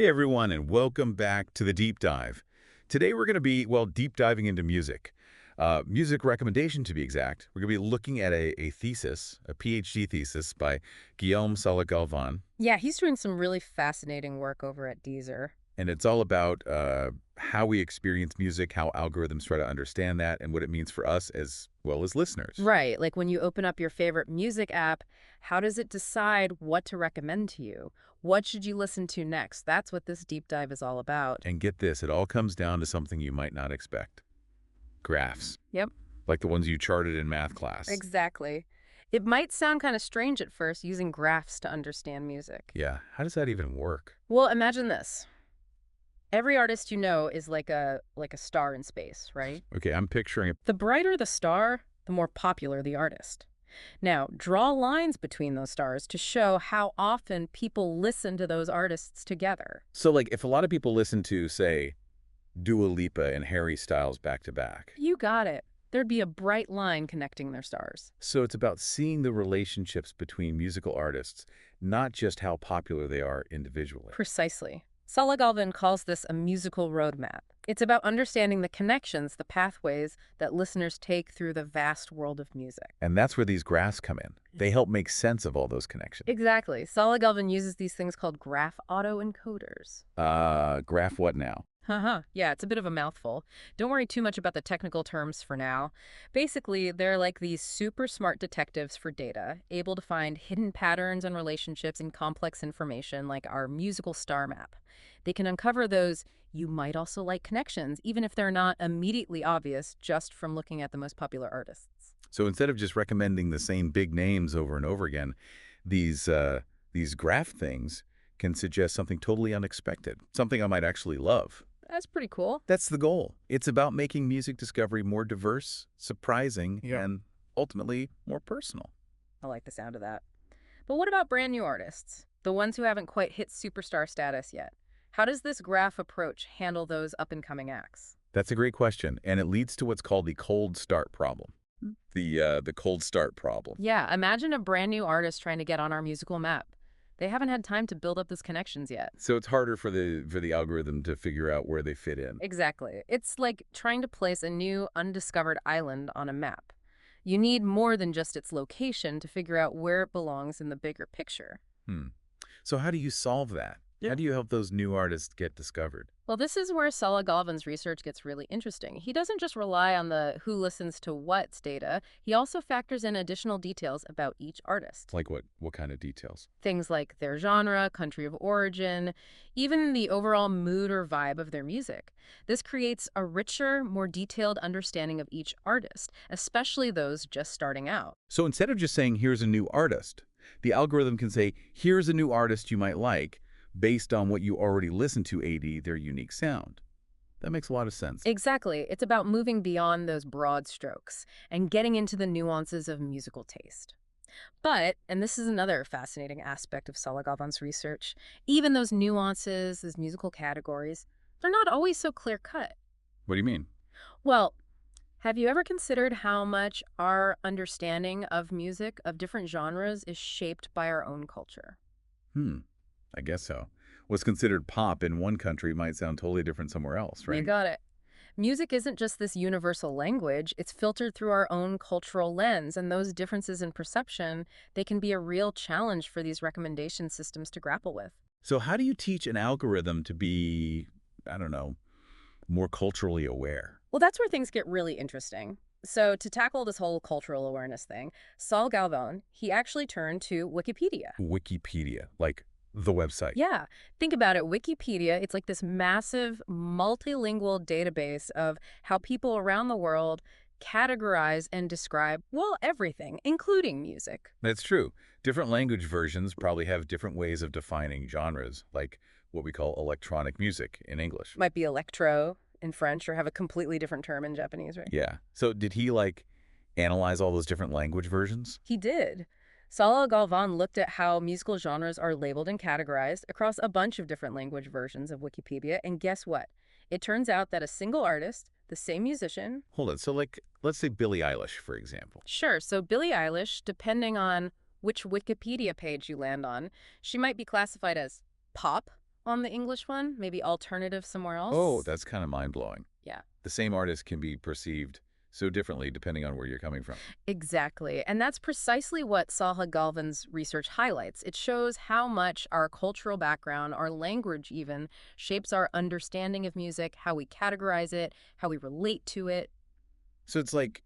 Hey everyone, and welcome back to the Deep Dive. Today we're going to be, deep diving into music. Music recommendation to be exact. We're going to be looking at a thesis, a Ph.D. thesis by Guillaume Salha-Galvan. Yeah, he's doing some really fascinating work over at Deezer. And it's all about how we experience music, how algorithms try to understand that, and what it means for us as well as listeners. Right, like when you open up your favorite music app, how does it decide what to recommend to you? What should you listen to next? That's what this deep dive is all about. And get this, it all comes down to something you might not expect. Graphs. Yep, Like the ones you charted in math class. exactly. It might sound kind of strange at first using graphs to understand music. Yeah, how does that even work? Well, imagine this. Every artist you know is like a star in space, right? Okay, I'm picturing it. The brighter the star, the more popular the artist. Now, draw lines between those stars to show how often people listen to those artists together. So, like, if a lot of people listen to, say, Dua Lipa and Harry Styles back to back. You got it. There'd be a bright line connecting their stars. So it's about seeing the relationships between musical artists, not just how popular they are individually. Precisely. Salha-Galvan calls this a musical roadmap. It's about understanding the connections, the pathways that listeners take through the vast world of music. And that's where these graphs come in. They help make sense of all those connections. Exactly. Salha-Galvan uses these things called graph autoencoders. Graph what now? Yeah, it's a bit of a mouthful. Don't worry too much about the technical terms for now. Basically, they're like these super smart detectives for data, able to find hidden patterns and relationships in complex information like our musical star map. They can uncover those you might also like connections, even if they're not immediately obvious just from looking at the most popular artists. So instead of just recommending the same big names over and over again, these graph things can suggest something totally unexpected, something I might actually love. That's pretty cool. That's the goal. It's about making music discovery more diverse, surprising, and ultimately more personal. I like the sound of that. But what about brand new artists? The ones who haven't quite hit superstar status yet? How does this graph approach handle those up-and-coming acts? That's a great question, and it leads to what's called the cold start problem. The cold start problem. Yeah, imagine a brand new artist trying to get on our musical map. They haven't had time to build up those connections yet. So it's harder for the algorithm to figure out where they fit in. Exactly. It's like trying to place a new, undiscovered island on a map. You need more than just its location to figure out where it belongs in the bigger picture. So how do you solve that? How do you help those new artists get discovered? Well, this is where Salha-Galvan's research gets really interesting. He doesn't just rely on the who listens to what's data. He also factors in additional details about each artist. Like what? What kind of details? Things like their genre, country of origin, even the overall mood or vibe of their music. This creates a richer, more detailed understanding of each artist, especially those just starting out. So instead of just saying, here's a new artist, the algorithm can say, here's a new artist you might like, based on what you already listened to, their unique sound. That makes a lot of sense. Exactly. It's about moving beyond those broad strokes and getting into the nuances of musical taste. But, and this is another fascinating aspect of Salha-Galvan's research, even those nuances, those musical categories, they're not always so clear-cut. What do you mean? Well, have you ever considered how much our understanding of music, of different genres, is shaped by our own culture? I guess so. What's considered pop in one country might sound totally different somewhere else, right? You got it. Music isn't just this universal language. It's filtered through our own cultural lens, and those differences in perception, they can be a real challenge for these recommendation systems to grapple with. So how do you teach an algorithm to be, I don't know, more culturally aware? Well, that's where things get really interesting. So to tackle this whole cultural awareness thing, Salha-Galvan, he actually turned to Wikipedia. Wikipedia, like the website. Yeah, think about it. Wikipedia, it's like this massive multilingual database of how people around the world categorize and describe, well, everything, including music. That's true. Different language versions probably have different ways of defining genres, like what we call electronic music in English. Might be electro in French or have a completely different term in Japanese, right? Yeah. So did he, analyze all those different language versions? He did. Salha-Galvan looked at how musical genres are labeled and categorized across a bunch of different language versions of Wikipedia, and guess what? It turns out that a single artist, the same musician... Hold on. So, let's say Billie Eilish, for example. Sure, so Billie Eilish, depending on which Wikipedia page you land on, she might be classified as pop, on the English one, maybe alternative somewhere Oh, else. that's kind of mind-blowing. Yeah. The same artist can be perceived so differently depending on where you're coming from. Exactly. And that's precisely what Salha-Galvan's research highlights. It shows how much our cultural background, our language even, shapes our understanding of music, how we categorize it, how we relate to it. So it's like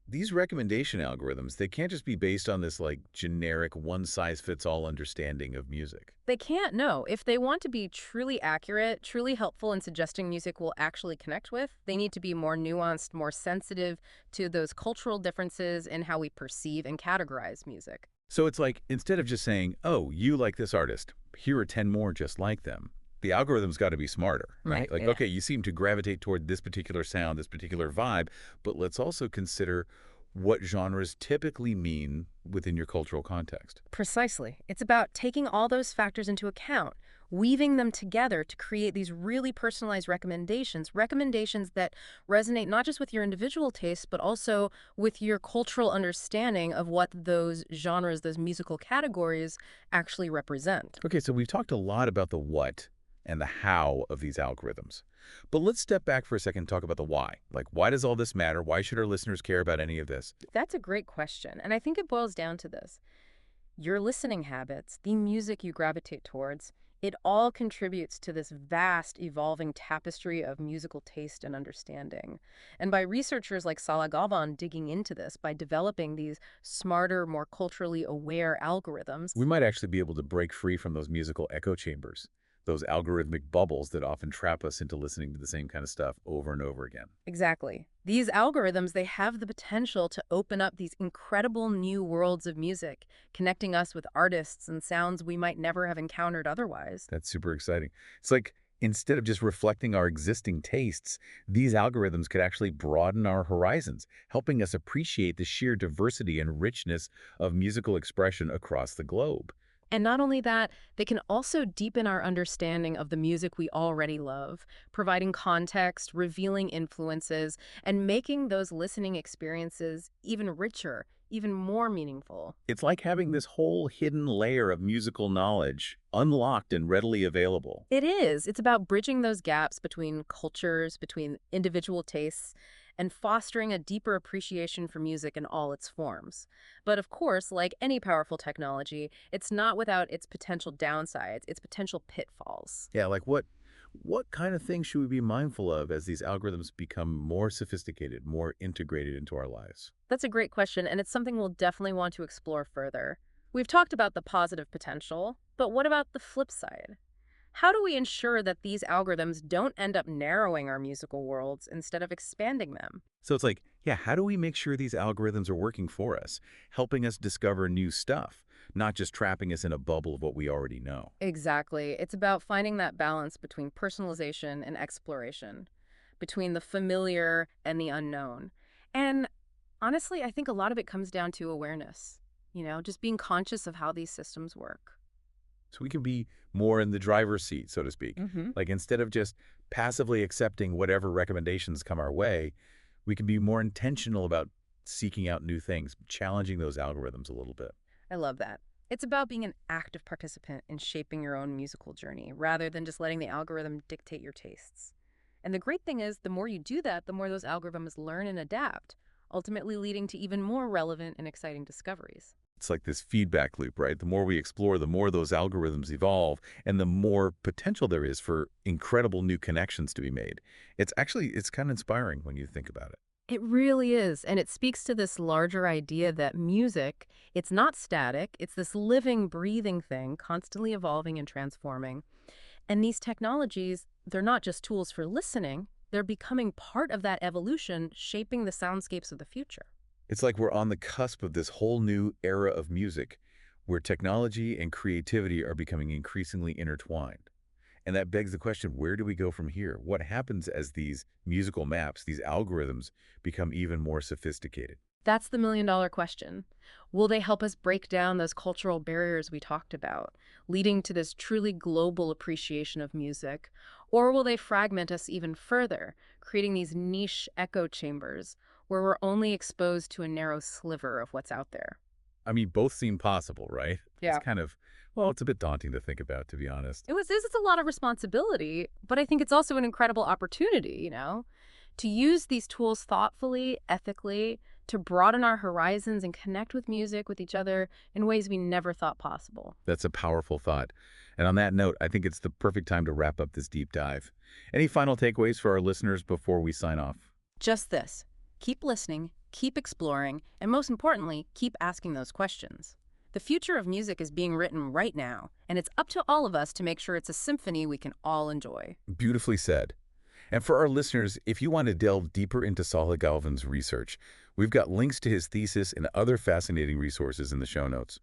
these recommendation algorithms, they can't just be based on this like generic one-size-fits-all understanding of music. They can't know. If they want to be truly accurate, truly helpful in suggesting music we'll actually connect with, they need to be more nuanced, more sensitive to those cultural differences in how we perceive and categorize music. So it's like instead of just saying, oh, you like this artist, here are 10 more just like them, the algorithm's got to be smarter, right? Right. Like, Yeah. okay, you seem to gravitate toward this particular sound, this particular vibe, but let's also consider what genres typically mean within your cultural context. Precisely. It's about taking all those factors into account, weaving them together to create these really personalized recommendations, recommendations that resonate not just with your individual tastes, but also with your cultural understanding of what those genres, those musical categories actually represent. Okay, so we've talked a lot about the what and the how of these algorithms. But let's step back for a second and talk about the why. Like, why does all this matter? Why should our listeners care about any of this? That's a great question. And I think it boils down to this. Your listening habits, the music you gravitate towards, it all contributes to this vast, evolving tapestry of musical taste and understanding. And by researchers like Salha-Galvan digging into this, by developing these smarter, more culturally aware algorithms. We might actually be able to break free from those musical echo chambers, those algorithmic bubbles that often trap us into listening to the same kind of stuff over and over again. Exactly. These algorithms, they have the potential to open up these incredible new worlds of music, connecting us with artists and sounds we might never have encountered otherwise. That's super exciting. It's like instead of just reflecting our existing tastes, these algorithms could actually broaden our horizons, helping us appreciate the sheer diversity and richness of musical expression across the globe. And not only that, they can also deepen our understanding of the music we already love, providing context, revealing influences, and making those listening experiences even richer, even more meaningful. It's like having this whole hidden layer of musical knowledge unlocked and readily available. It is. It's about bridging those gaps between cultures, between individual tastes, and fostering a deeper appreciation for music in all its forms. But of course, like any powerful technology, it's not without its potential downsides, its potential pitfalls. Yeah, like what kind of things should we be mindful of as these algorithms become more sophisticated, more integrated into our lives? That's a great question, and it's something we'll definitely want to explore further. We've talked about the positive potential, but what about the flip side? How do we ensure that these algorithms don't end up narrowing our musical worlds instead of expanding them? So it's like, yeah, how do we make sure these algorithms are working for us, helping us discover new stuff, not just trapping us in a bubble of what we already know? Exactly. It's about finding that balance between personalization and exploration, between the familiar and the unknown. And honestly, I think a lot of it comes down to awareness, just being conscious of how these systems work. So we can be more in the driver's seat, so to speak. Hmm. Like instead of just passively accepting whatever recommendations come our way, we can be more intentional about seeking out new things, challenging those algorithms a little bit. I love that. It's about being an active participant in shaping your own musical journey rather than just letting the algorithm dictate your tastes. And the great thing is, the more you do that, the more those algorithms learn and adapt, ultimately leading to even more relevant and exciting discoveries. It's like this feedback loop, right? The more we explore, the more those algorithms evolve and the more potential there is for incredible new connections to be made. It's kind of inspiring when you think about it. It really is, and it speaks to this larger idea that music, it's not static, it's this living, breathing thing, constantly evolving and transforming. And these technologies, they're not just tools for listening, they're becoming part of that evolution, shaping the soundscapes of the future. It's like we're on the cusp of this whole new era of music where technology and creativity are becoming increasingly intertwined. And that begs the question, where do we go from here? What happens as these musical maps, these algorithms, become even more sophisticated? That's the million-dollar question. Will they help us break down those cultural barriers we talked about, leading to this truly global appreciation of music? Or will they fragment us even further, creating these niche echo chambers where we're only exposed to a narrow sliver of what's out there? I mean, both seem possible, right? It's Yeah. kind of, well, it's a bit daunting to think about, to be honest. It's a lot of responsibility, but I think it's also an incredible opportunity, to use these tools thoughtfully, ethically, to broaden our horizons and connect with music, with each other in ways we never thought possible. That's a powerful thought. And on that note, I think it's the perfect time to wrap up this deep dive. Any final takeaways for our listeners before we sign off? Just this. Keep listening, keep exploring, and most importantly, keep asking those questions. The future of music is being written right now, and it's up to all of us to make sure it's a symphony we can all enjoy. Beautifully said. And for our listeners, if you want to delve deeper into Salha-Galvan's research, we've got links to his thesis and other fascinating resources in the show notes.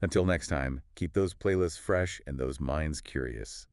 Until next time, keep those playlists fresh and those minds curious.